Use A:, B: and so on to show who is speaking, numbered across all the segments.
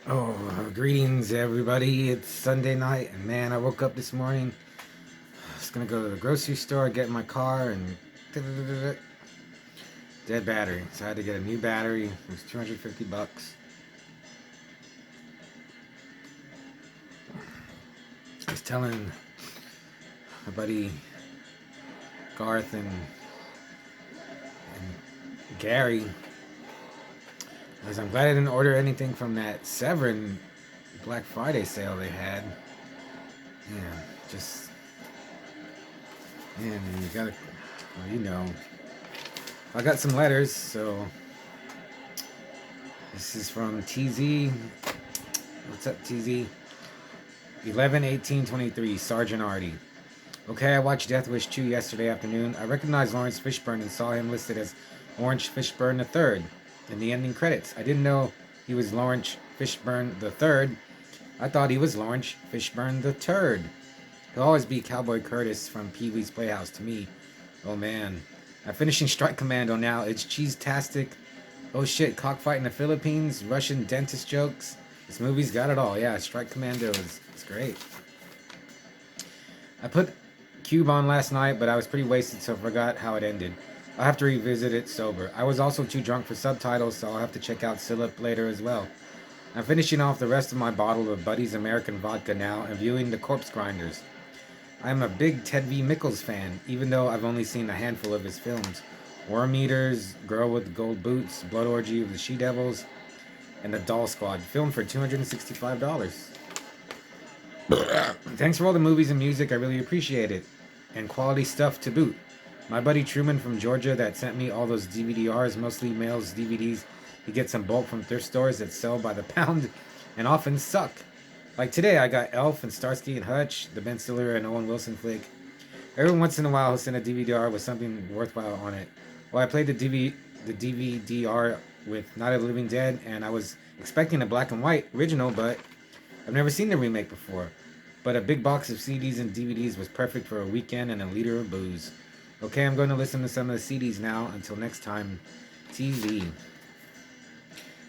A: Oh, greetings, everybody. It's Sunday night, and man, I woke up this morning. I was gonna go to the grocery store, get in my car, and dead battery. So I had to get a new battery. It was 250 bucks. I was telling my buddy Garth and Gary, I'm glad I didn't order anything from that Severin Black Friday sale they had. Yeah, just, man, you gotta, well, I got some letters, so this is from TZ. What's up, TZ? 11/18/23, Sergeant Artie. Okay, I watched Death Wish 2 yesterday afternoon. I recognized Lawrence Fishburne and saw him listed as Lawrence Fishburne III in the ending credits. I didn't know he was Lawrence Fishburne III. I thought he was Lawrence Fishburne the Turd. He'll always be Cowboy Curtis from Pee Wee's Playhouse to me. Oh man. I'm finishing Strike Commando now. It's cheese-tastic. Oh shit, cockfight in the Philippines, Russian dentist jokes. This movie's got it all. Yeah, Strike Commando is great. I put Cube on last night, but I was pretty wasted, so I forgot how it ended. I'll have to revisit it sober. I was also too drunk for subtitles, so I'll have to check out Sillip later as well. I'm finishing off the rest of my bottle of Buddy's American Vodka now and viewing The Corpse Grinders. I'm a big Ted V. Mickles fan, even though I've only seen a handful of his films. Worm Eaters, Girl with Gold Boots, Blood Orgy of the She-Devils, and The Doll Squad, filmed for $265. Thanks for all the movies and music, I really appreciate it. And quality stuff to boot. My buddy Truman from Georgia that sent me all those DVD-Rs, mostly mails DVDs he gets in bulk from thrift stores that sell by the pound and often suck. Like today, I got Elf and Starsky and Hutch, the Ben Stiller and Owen Wilson flick. Every once in a while, he'll send a DVD-R with something worthwhile on it. Well, I played the DVD-R with Night of the Living Dead, and I was expecting a black and white original, but I've never seen the remake before. But a big box of CDs and DVDs was perfect for a weekend and a liter of booze. Okay, I'm going to listen to some of the CDs now. Until next time, TZ.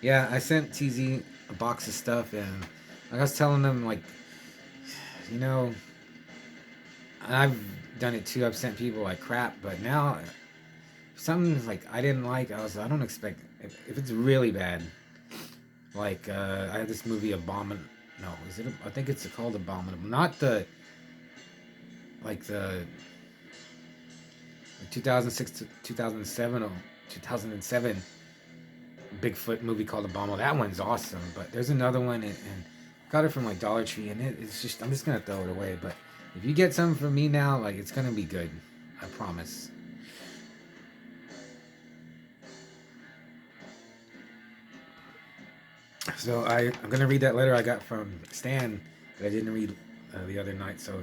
A: Yeah, I sent TZ a box of stuff, and I was telling them, like, you know, I've done it too. I've sent people like crap, but now something like I didn't like. I don't expect if it's really bad. Like I had this movie Abominable. No, is it? I think it's called Abominable. Not the like the 2006 to 2007 or 2007 Bigfoot movie called Abominable. That one's awesome. But there's another one and got it from like Dollar Tree, and it's just I'm just gonna throw it away. But if you get something from me now, like it's gonna be good. I promise. So I'm gonna read that letter I got from Stan that I didn't read the other night. So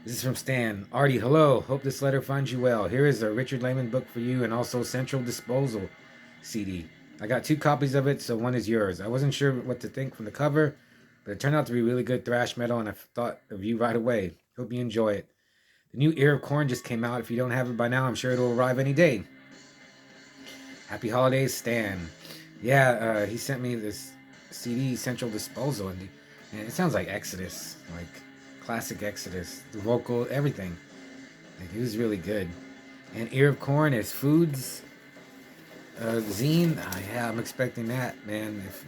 A: this is from Stan. Artie, hello. Hope this letter finds you well. Here is a Richard Lehman book for you and also Central Disposal CD. I got 2 copies of it, so one is yours. I wasn't sure what to think from the cover, but it turned out to be really good thrash metal, and I thought of you right away. Hope you enjoy it. The new Ear of Corn just came out. If you don't have it by now, I'm sure it'll arrive any day. Happy holidays, Stan. Yeah, he sent me this CD, Central Disposal, and it sounds like Exodus, like classic Exodus. The vocal, everything. Like, it was really good. And Ear of Corn is Foods zine. Yeah, I'm expecting that, man. If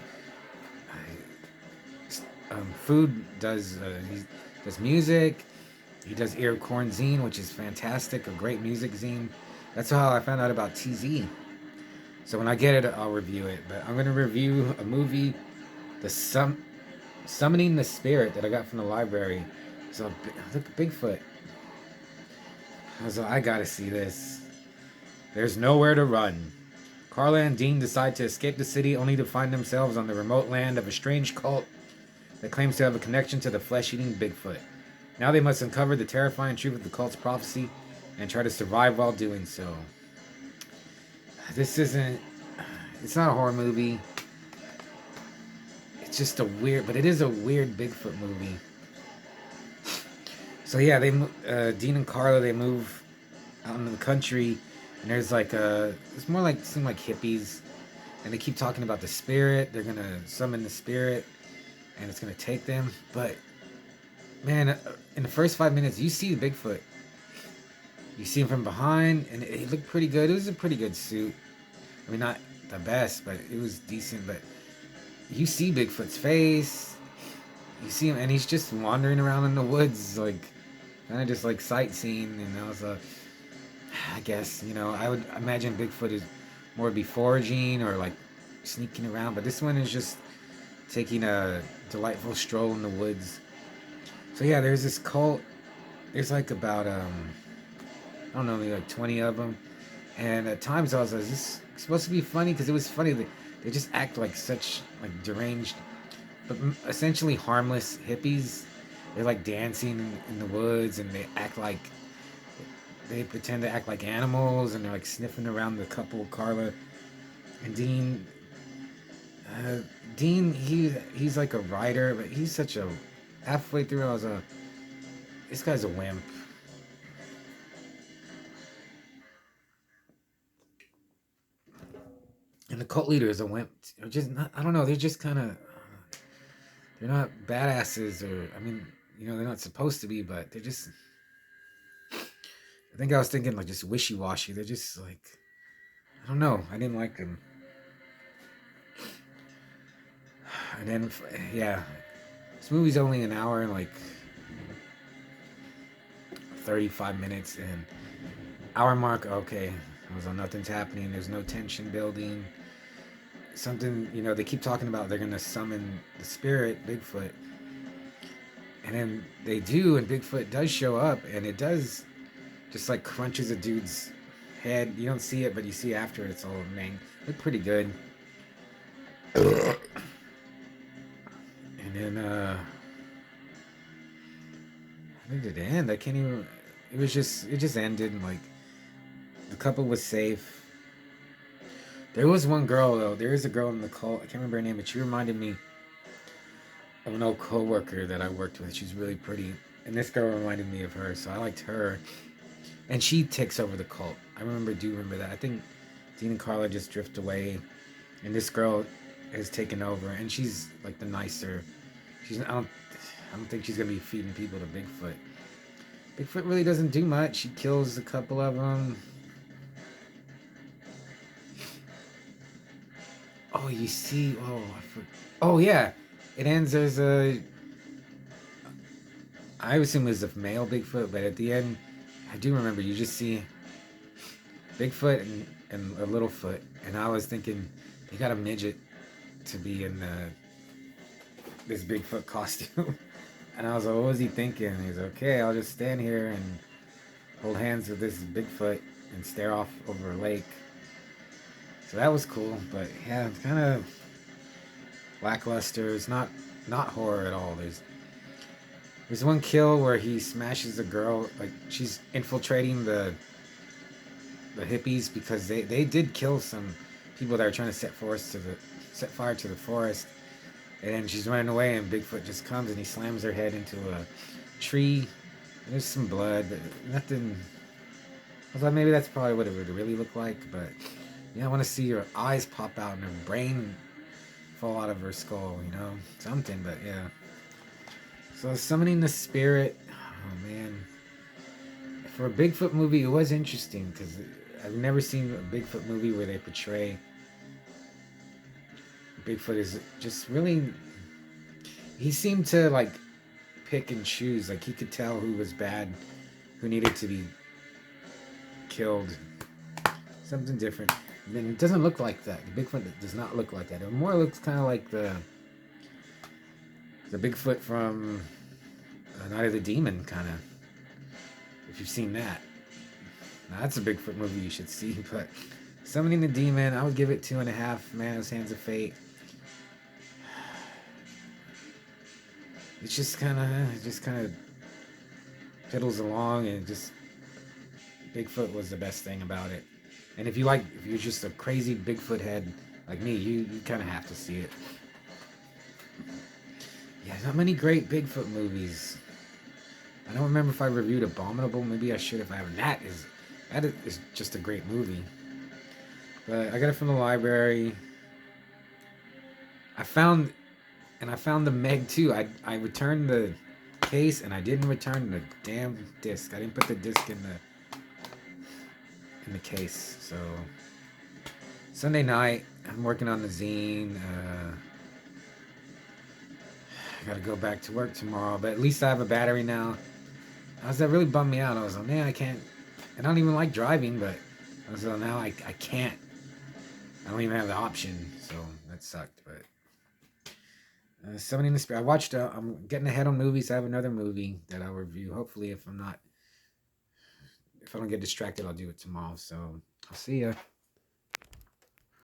A: Food he does music. He does Ear of Corn zine, which is fantastic, a great music zine. That's how I found out about TZ. So when I get it, I'll review it. But I'm going to review a movie, Summoning the Spirit, that I got from the library. So look, Bigfoot. I got to see this. There's nowhere to run. Carla and Dean decide to escape the city only to find themselves on the remote land of a strange cult that claims to have a connection to the flesh-eating Bigfoot. Now they must uncover the terrifying truth of the cult's prophecy and try to survive while doing so. This isn't... It's not a horror movie. It's just a weird... But it is a weird Bigfoot movie. So yeah, Dean and Carla, they move out into the country, and there's like it's more like seem like hippies, and they keep talking about the spirit. They're gonna summon the spirit, and it's gonna take them. But man, in the first 5 minutes, you see Bigfoot. You see him from behind, and it looked pretty good. It was a pretty good suit. I mean, not the best, but it was decent. But you see Bigfoot's face. You see him, and he's just wandering around in the woods, like kind of just like sightseeing. And I was I guess I would imagine Bigfoot is more be foraging or like sneaking around, but this one is just taking a delightful stroll in the woods. So yeah, there's this cult. There's like about I don't know, maybe like 20 of them. And at times I was like, is this supposed to be funny? Because it was funny. They just act like such like deranged, but essentially harmless hippies. They're like dancing in the woods, and they pretend to act like animals, and they're like sniffing around the couple, Carla and Dean. Dean, he's like a writer, but he's such a halfway through. I was this guy's a wimp. And the cult leader is a wimp. They're just not, I don't know. They're just kind of. They're not badasses, or I mean, they're not supposed to be, but they're just. I think I was thinking like just wishy washy. They're just like, I don't know. I didn't like them. And then yeah, this movie's only an hour and like 35 minutes, and hour mark. Okay, I was on nothing's happening. There's no tension building. Something, they keep talking about they're gonna summon the spirit, Bigfoot, and then they do, and Bigfoot does show up, and it does just like crunches a dude's head. You don't see it, but you see after it's all look pretty good. And then how did it end? I can't even. It just ended, and like the couple was safe. There was one girl though. There is a girl in the cult. I can't remember her name, but she reminded me of an old coworker that I worked with. She's really pretty, and this girl reminded me of her, so I liked her. And she takes over the cult. I do remember that. I think Dean and Carla just drift away, and this girl has taken over, and she's like the nicer. I don't think she's gonna be feeding people to Bigfoot. Bigfoot really doesn't do much. She kills a couple of them. Oh, you see. Oh yeah, it ends. There's I assume it's a male Bigfoot, but at the end, I do remember you just see Bigfoot and a little foot, and I was thinking they got a midget to be in this Bigfoot costume, and I was like, what was he thinking? He's like, okay, I'll just stand here and hold hands with this Bigfoot and stare off over a lake. So that was cool, but yeah, it's kind of lackluster. It's not horror at all. There's one kill where he smashes a girl, like she's infiltrating the hippies, because they did kill some people that are trying to set fire to the forest, and then she's running away, and Bigfoot just comes and he slams her head into a tree. There's some blood, but nothing. I thought maybe that's probably what it would really look like, but yeah, I want to see her eyes pop out and her brain fall out of her skull, something. But yeah. So summoning the spirit, oh man. For a Bigfoot movie, it was interesting because I've never seen a Bigfoot movie where they portray Bigfoot is just really. He seemed to like pick and choose. Like he could tell who was bad, who needed to be killed. Something different. Then it doesn't look like that. The Bigfoot does not look like that. It more looks kind of like the Bigfoot from Night of the Demon, kind of. If you've seen that, now that's a Bigfoot movie you should see. But Summoning the Demon, I would give it 2.5. Man's Hands of Fate. It's just kind of piddles along, and just Bigfoot was the best thing about it. And if you're just a crazy Bigfoot head like me, you kind of have to see it. Yeah, not many great Bigfoot movies. I don't remember if I reviewed Abominable. Maybe I should if I haven't. That is just a great movie. But I got it from the library. I found the Meg too. I returned the case and I didn't return the damn disc. I didn't put the disc in the case. So Sunday night, I'm working on the zine. I gotta go back to work tomorrow, but at least I have a battery now. That really bummed me out. I was like, man, I can't. I don't even like driving, but I was like, now I can't. I don't even have the option, so that sucked. But somebody in the spirit. I watched. I'm getting ahead on movies. I have another movie that I'll review. Hopefully, if I don't get distracted, I'll do it tomorrow. So I'll see ya.